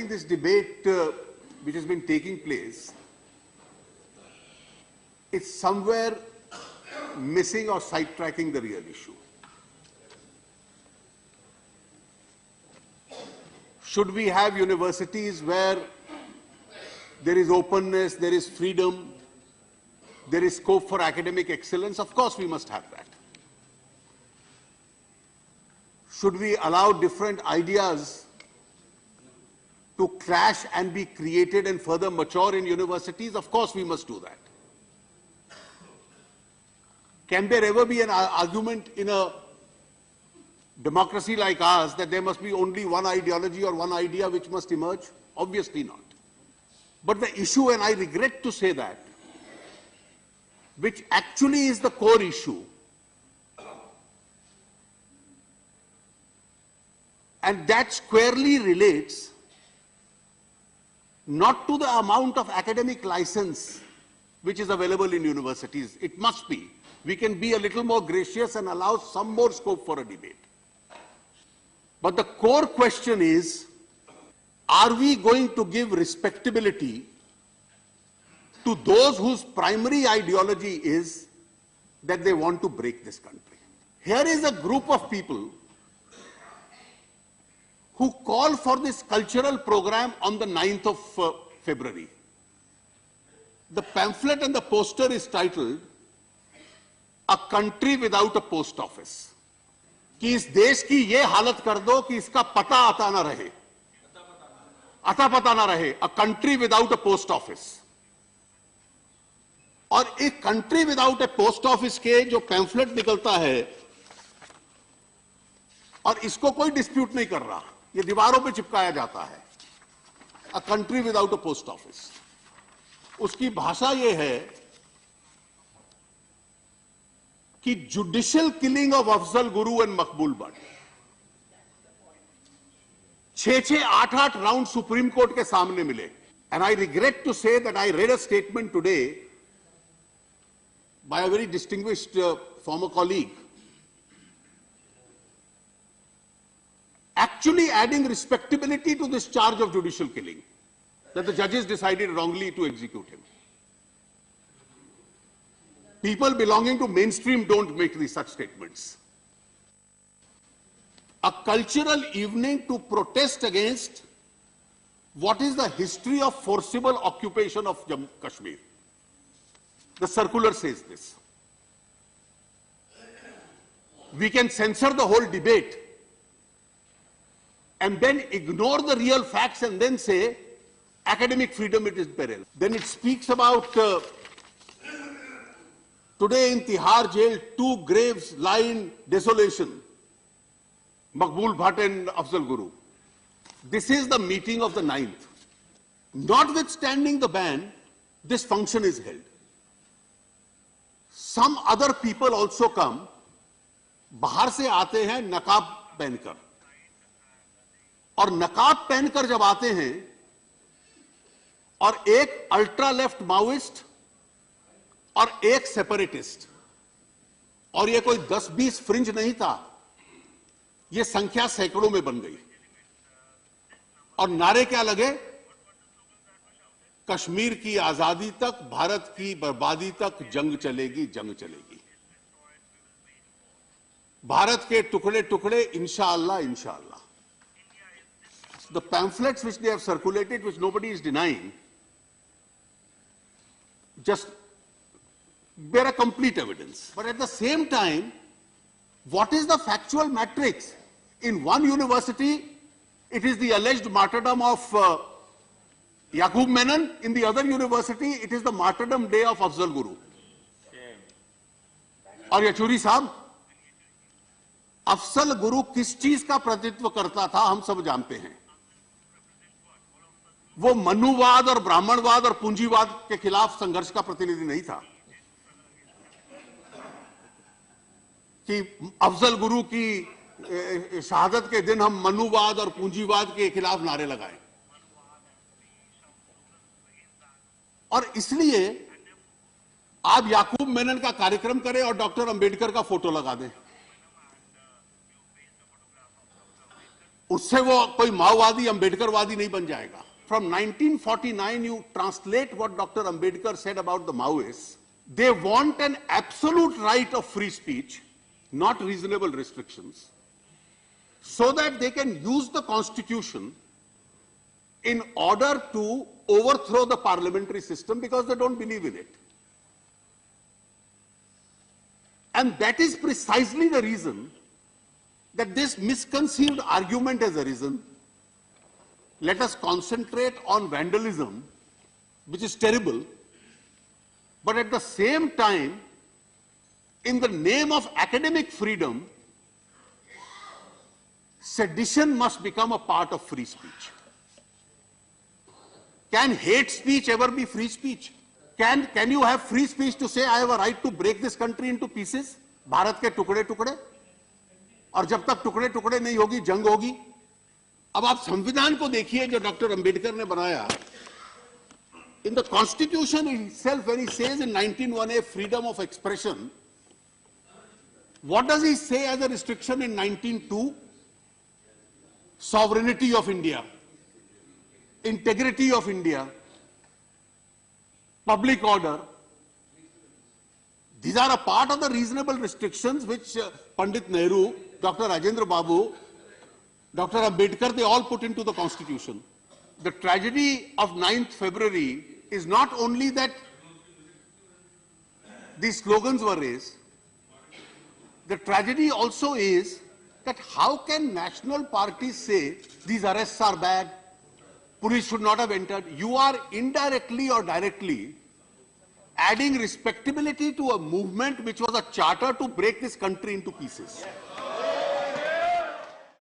think this debate which has been taking place is somewhere missing or sidetracking the real issue. Should we have universities where there is openness, there is freedom, there is scope for academic excellence? Of course we must have that. Should we allow different ideas to clash and be created and further mature in universities? Of course we must do that. Can there ever be an argument in a democracy like ours that there must be only one ideology or one idea which must emerge? Obviously not. But the issue, and I regret to say that, which actually is the core issue, and that squarely relates not to the amount of academic license which is available in universities. It must be. We can be a little more gracious and allow some more scope for a debate. But the core question is, are we going to give respectability to those whose primary ideology is that they want to break this country? Here is a group of people who call for this cultural program on the 9th of February. The pamphlet and the poster is titled, "A Country Without a Post Office." कि इस देश की ये हालत कर दो कि इसका पता आता ना रहे, अता पता ना रहे, a country without a post office. और एक कंट्री विदाउट ए पोस्ट ऑफिस के जो पैम्फलेट निकलता है, और इसको कोई डिस्प्यूट नहीं कर रहा, ये दीवारों पे चिपकाया जाता है, a country without a post office. उसकी भाषा ये है कि judicial killing of Afzal Guru and Maqbool Bhatt, 6-6, 8-8 round supreme court के सामने मिले. And I regret to say that I read a statement today by a very distinguished former colleague, actually adding respectability to this charge of judicial killing, that the judges decided wrongly to execute him. People belonging to mainstream don't make these such statements. A cultural evening to protest against what is the history of forcible occupation of Jammu Kashmir. The circular says this. We can censor the whole debate and then ignore the real facts and then say academic freedom it is peril. Then it speaks about today in Tihar jail 2 graves lie in desolation, Maqbool Bhatt and Afzal Guru. This is the meeting of the 9th. Notwithstanding the ban, this function is held. Some other people also come, बाहर से आते हैं नकाब पहनकर, और नकाब पहनकर जब आते हैं और एक अल्ट्रा लेफ्ट माओइस्ट और एक सेपरेटिस्ट, और ये कोई 10-20 फ्रिंज नहीं था, ये संख्या सैकड़ों में बन गई, और नारे क्या लगे? कश्मीर की आजादी तक, भारत की बर्बादी तक जंग चलेगी, जंग चलेगी. भारत के टुकड़े टुकड़े इंशाअल्लाह, इंशाअल्लाह. The pamphlets which they have circulated, which nobody is denying, just bear a complete evidence. But at the same time, what is the factual matrix? In one university, it is the alleged martyrdom of Yaqub Menon. In the other university, it is the martyrdom day of Afzal Guru. और यचूरी साहब, अफजल गुरु किस चीज का प्रतिनिधित्व करता था हम सब जानते हैं. वो मनुवाद और ब्राह्मणवाद और पूंजीवाद के खिलाफ संघर्ष का प्रतिनिधि नहीं था कि अफजल गुरु की शहादत के दिन हम मनुवाद और पूंजीवाद के खिलाफ नारे लगाएं. और इसलिए आप याकूब मेनन का कार्यक्रम करें और डॉक्टर अंबेडकर का फोटो लगा दें. उससे वो कोई माओवादी अंबेडकरवादी नहीं बन जाएगा. From 1949, you translate what Dr. Ambedkar said about the Maoists. They want an absolute right of free speech, not reasonable restrictions, so that they can use the constitution in order to overthrow the parliamentary system because they don't believe in it. And that is precisely the reason that this misconceived argument has arisen. Let us concentrate on vandalism, which is terrible, but at the same time, in the name of academic freedom, sedition must become a part of free speech. Can hate speech ever be free speech? Can you have free speech to say, I have a right to break this country into pieces? Bharat के टुकड़े टुकड़े, और जब तक टुकड़े टुकड़े नहीं होगी, जंग होगी. अब आप संविधान को देखिए जो डॉक्टर अंबेडकर ने बनाया. In the Constitution itself, when he says in 19(1)(a) freedom of expression, what does he say as a restriction in 19(2)? Sovereignty of India, integrity of India, public order. These are a part of the reasonable restrictions which Pandit Nehru, Dr. Rajendra Babu, Dr. Ambedkar, they all put into the Constitution. The tragedy of 9th February is not only that these slogans were raised, the tragedy also is that how can national parties say these arrests are bad, police should not have entered? You are indirectly or directly adding respectability to a movement which was a charter to break this country into pieces.